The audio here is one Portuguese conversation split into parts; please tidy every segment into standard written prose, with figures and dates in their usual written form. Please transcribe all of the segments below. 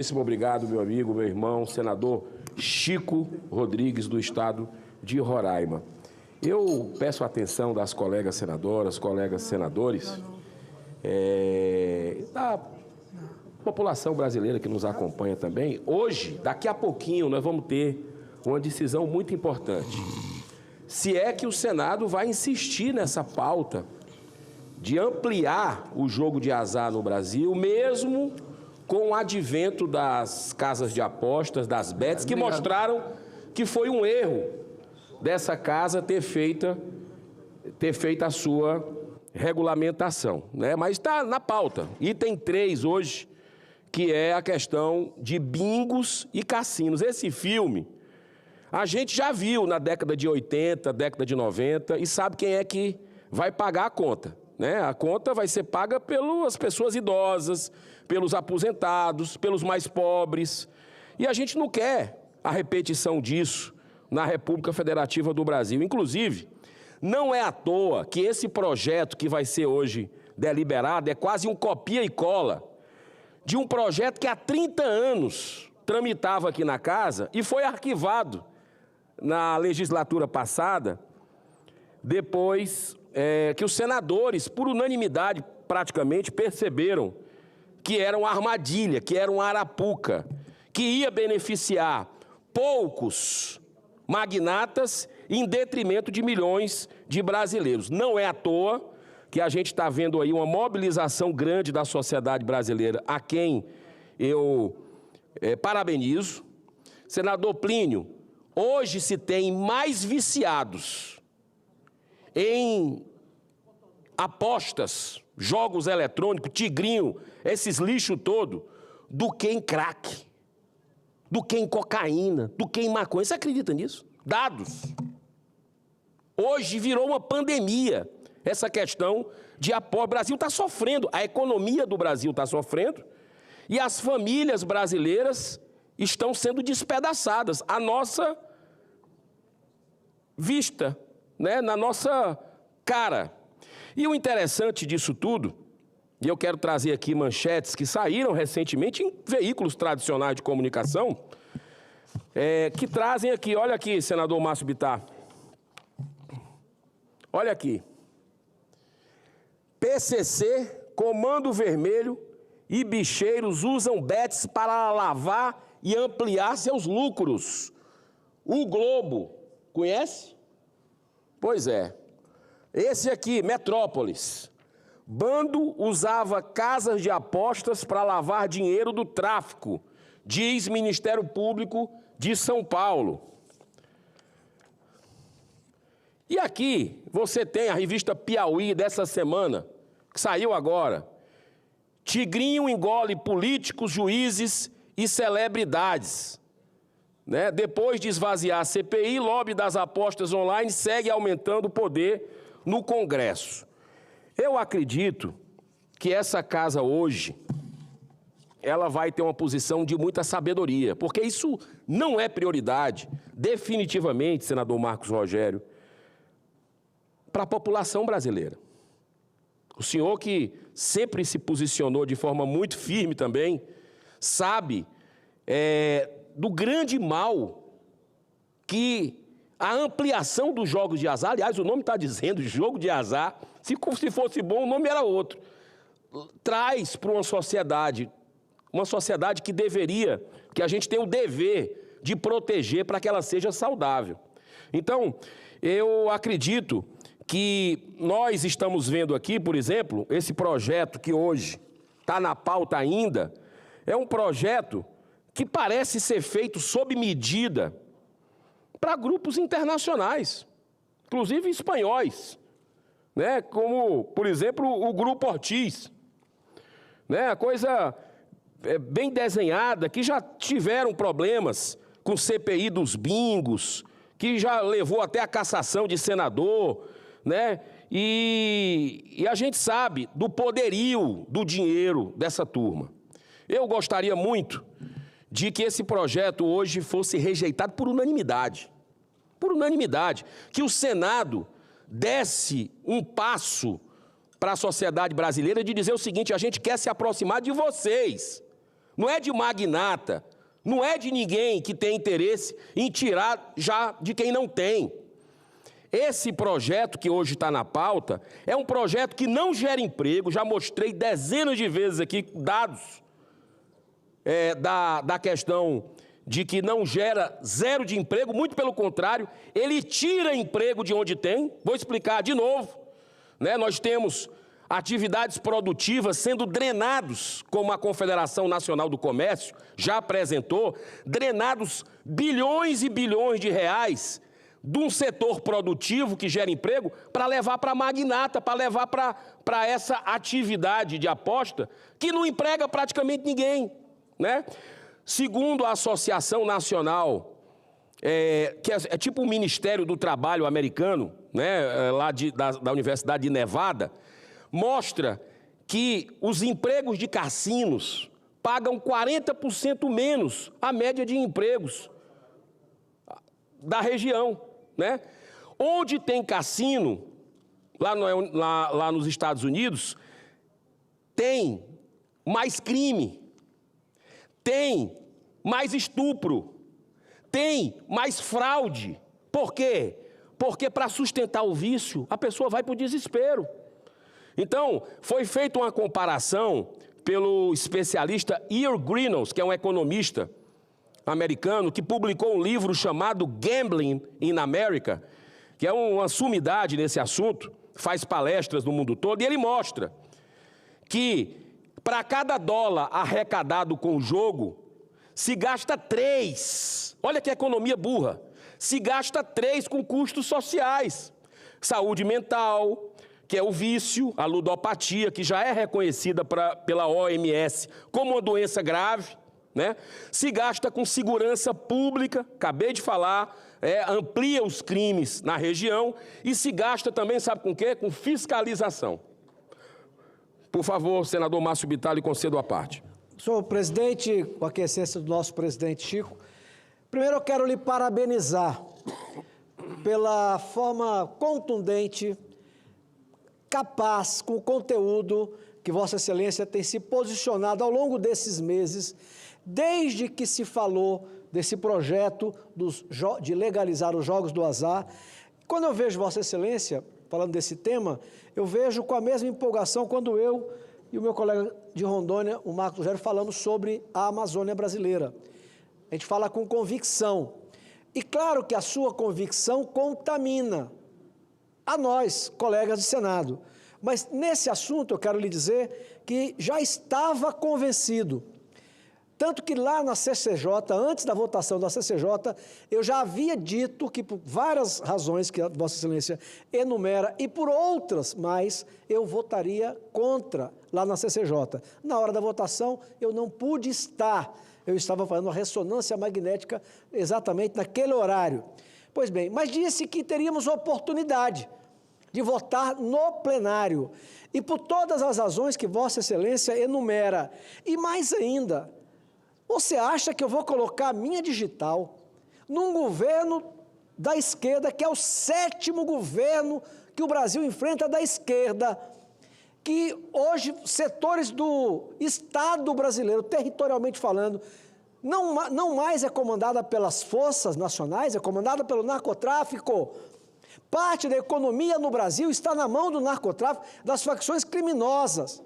Muitíssimo obrigado, meu amigo, meu irmão, senador Chico Rodrigues, do estado de Roraima. Eu peço a atenção das colegas senadoras, colegas senadores, da população brasileira que nos acompanha também. Hoje, daqui a pouquinho, nós vamos ter uma decisão muito importante. Se é que o Senado vai insistir nessa pauta de ampliar o jogo de azar no Brasil, mesmo com o advento das casas de apostas, das bets, que mostraram que foi um erro dessa casa ter feito a sua regulamentação, né? Mas está na pauta. Item 3 hoje, que é a questão de bingos e cassinos. Esse filme a gente já viu na década de 80, década de 90, e sabe quem é que vai pagar a conta, né? A conta vai ser paga pelas pessoas idosas, pelos aposentados, pelos mais pobres. E a gente não quer a repetição disso na República Federativa do Brasil. Inclusive, não é à toa que esse projeto que vai ser hoje deliberado é quase um copia e cola de um projeto que há 30 anos tramitava aqui na casa e foi arquivado na legislatura passada, depois que os senadores, por unanimidade praticamente, perceberam que era uma armadilha, que era uma arapuca, que ia beneficiar poucos magnatas em detrimento de milhões de brasileiros. Não é à toa que a gente está vendo aí uma mobilização grande da sociedade brasileira, a quem eu parabenizo. Senador Plínio, hoje se tem mais viciados em apostas, jogos eletrônicos, tigrinho, esses lixos todo, do que em crack, do que em cocaína, do que em maconha. Você acredita nisso? Dados. Hoje virou uma pandemia essa questão de apoio. O Brasil está sofrendo, a economia do Brasil está sofrendo e as famílias brasileiras estão sendo despedaçadas. A nossa vista, né, na nossa cara. E o interessante disso tudo, e eu quero trazer aqui manchetes que saíram recentemente em veículos tradicionais de comunicação, que trazem aqui, olha aqui, senador Márcio Bittar, olha aqui, PCC, Comando Vermelho e bicheiros usam bets para lavar e ampliar seus lucros. O Globo, conhece? Pois é. Esse aqui, Metrópolis. Bando usava casas de apostas para lavar dinheiro do tráfico, diz Ministério Público de São Paulo. E aqui você tem a revista Piauí dessa semana, que saiu agora. Tigrinho engole políticos, juízes e celebridades. Né? Depois de esvaziar a CPI, lobby das apostas online segue aumentando o poder no Congresso. Eu acredito que essa casa hoje, ela vai ter uma posição de muita sabedoria, porque isso não é prioridade, definitivamente, senador Marcos Rogério, para a população brasileira. O senhor que sempre se posicionou de forma muito firme também, sabe do grande mal que a ampliação dos jogos de azar, aliás, o nome está dizendo jogo de azar, se fosse bom o nome era outro, traz para uma sociedade que deveria, que a gente tem o dever de proteger para que ela seja saudável. Então, eu acredito que nós estamos vendo aqui, por exemplo, esse projeto que hoje está na pauta ainda, é um projeto que parece ser feito sob medida para grupos internacionais, inclusive espanhóis, né? Como, por exemplo, o Grupo Ortiz, né? A coisa bem desenhada, que já tiveram problemas com CPI dos bingos, que já levou até a cassação de senador, né? E a gente sabe do poderio do dinheiro dessa turma. Eu gostaria muito de que esse projeto hoje fosse rejeitado por unanimidade. Por unanimidade. Que o Senado desse um passo para a sociedade brasileira de dizer o seguinte: a gente quer se aproximar de vocês. não é de magnata, não é de ninguém que tem interesse em tirar já de quem não tem. Esse projeto que hoje está na pauta é um projeto que não gera emprego, já mostrei dezenas de vezes aqui dados da questão de que não gera zero de emprego, muito pelo contrário, ele tira emprego de onde tem. Vou explicar de novo, né? Nós temos atividades produtivas sendo drenados, como a Confederação Nacional do Comércio já apresentou, drenados bilhões e bilhões de reais de um setor produtivo que gera emprego para levar para a magnata, para levar para essa atividade de aposta que não emprega praticamente ninguém, né? Segundo a Associação Nacional, que é tipo o Ministério do Trabalho americano, né, lá da Universidade de Nevada, mostra que os empregos de cassinos pagam 40% menos a média de empregos da região, né? Onde tem cassino, lá nos Estados Unidos, tem mais crime, tem mais estupro, tem mais fraude. Por quê? Porque para sustentar o vício, a pessoa vai para o desespero. Então, foi feita uma comparação pelo especialista Earl Greenos, que é um economista americano, que publicou um livro chamado Gambling in America, que é uma sumidade nesse assunto, faz palestras no mundo todo, e ele mostra que para cada dólar arrecadado com o jogo, se gasta 3, olha que economia burra, se gasta 3 com custos sociais, saúde mental, que é o vício, a ludopatia, que já é reconhecida pela OMS como uma doença grave, né? Se gasta com segurança pública, acabei de falar, amplia os crimes na região, e se gasta também, sabe com o quê? Com fiscalização. Por favor, senador Márcio Bittar, lhe concedo a parte. Senhor presidente, com a aquiescência do nosso presidente Chico, primeiro eu quero lhe parabenizar pela forma contundente, capaz, com o conteúdo que Vossa Excelência tem se posicionado ao longo desses meses, desde que se falou desse projeto de legalizar os jogos do azar. Quando eu vejo Vossa Excelência falando desse tema, eu vejo com a mesma empolgação quando eu e o meu colega de Rondônia, o Marcos Rogério, falamos sobre a Amazônia brasileira. A gente fala com convicção. E claro que a sua convicção contamina a nós, colegas de Senado. Mas nesse assunto eu quero lhe dizer que já estava convencido. Tanto que lá na CCJ, antes da votação da CCJ, eu já havia dito que por várias razões que a Vossa Excelência enumera e por outras mais, eu votaria contra lá na CCJ. Na hora da votação, eu não pude estar. Eu estava fazendo a ressonância magnética exatamente naquele horário. Pois bem, mas disse que teríamos oportunidade de votar no plenário. E por todas as razões que Vossa Excelência enumera. E mais ainda, você acha que eu vou colocar a minha digital num governo da esquerda, que é o 7º governo que o Brasil enfrenta da esquerda, que hoje setores do Estado brasileiro, territorialmente falando, não mais é comandada pelas forças nacionais, é comandada pelo narcotráfico. Parte da economia no Brasil está na mão do narcotráfico, das facções criminosas.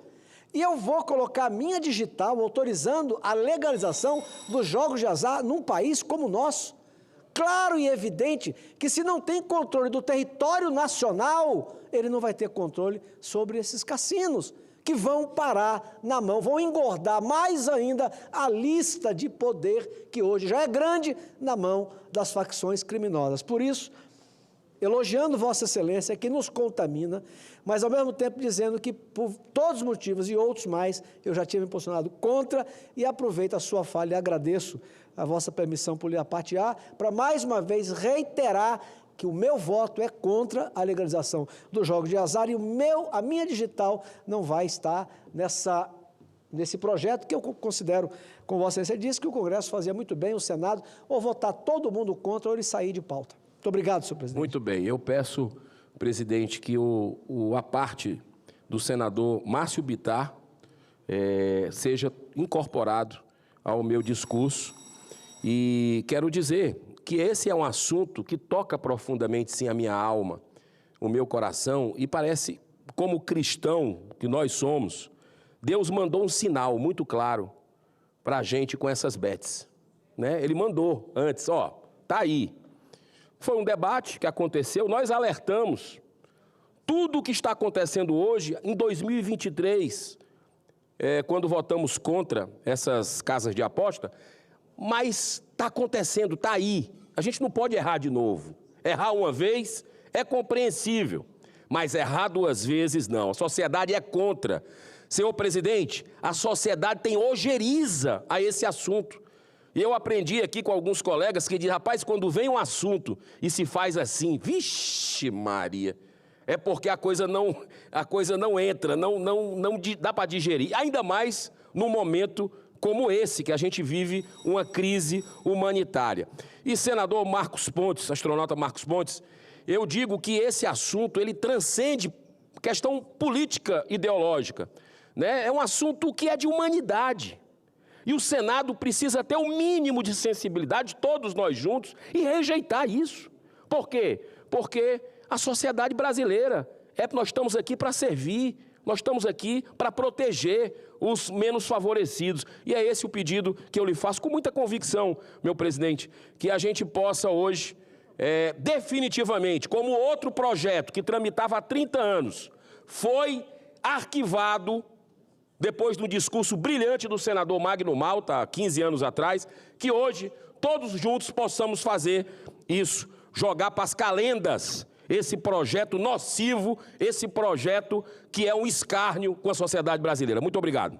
E eu vou colocar a minha digital autorizando a legalização dos jogos de azar num país como o nosso. Claro e evidente que se não tem controle do território nacional, ele não vai ter controle sobre esses cassinos, que vão parar na mão, vão engordar mais ainda a lista de poder que hoje já é grande na mão das facções criminosas. Por isso, elogiando Vossa Excelência, que nos contamina, mas ao mesmo tempo dizendo que por todos os motivos e outros mais, eu já tinha me posicionado contra e aproveito a sua fala e agradeço a vossa permissão por lhe apartear, para mais uma vez reiterar que o meu voto é contra a legalização dos jogos de azar e a minha digital não vai estar nesse projeto que eu considero, como Vossa Excelência disse, que o Congresso fazia muito bem, o Senado, ou votar todo mundo contra ou ele sair de pauta. Muito obrigado, senhor presidente. Muito bem. Eu peço, presidente, que a parte do senador Márcio Bittar seja incorporado ao meu discurso e quero dizer que esse é um assunto que toca profundamente, sim, a minha alma, o meu coração, e parece, como cristão que nós somos, Deus mandou um sinal muito claro para a gente com essas bets, né? Ele mandou antes, ó, tá aí. Foi um debate que aconteceu, nós alertamos. Tudo o que está acontecendo hoje, em 2023, quando votamos contra essas casas de aposta, mas está acontecendo, está aí. A gente não pode errar de novo. Errar uma vez é compreensível, mas errar duas vezes não. A sociedade é contra. Senhor presidente, a sociedade tem ojeriza a esse assunto. E eu aprendi aqui com alguns colegas que dizem, rapaz, quando vem um assunto e se faz assim, vixe Maria, é porque a coisa não entra, não dá para digerir. Ainda mais num momento como esse, que a gente vive uma crise humanitária. E senador Marcos Pontes, astronauta Marcos Pontes, eu digo que esse assunto, ele transcende questão política ideológica, né? É um assunto que é de humanidade. E o Senado precisa ter o mínimo de sensibilidade, todos nós juntos, e rejeitar isso. Por quê? Porque a sociedade brasileira, nós estamos aqui para servir, nós estamos aqui para proteger os menos favorecidos. E é esse o pedido que eu lhe faço com muita convicção, meu presidente, que a gente possa hoje, definitivamente, como outro projeto que tramitava há 30 anos, foi arquivado depois do discurso brilhante do senador Magno Malta, há 15 anos atrás, que hoje todos juntos possamos fazer isso, jogar para as calendas esse projeto nocivo, esse projeto que é um escárnio com a sociedade brasileira. Muito obrigado.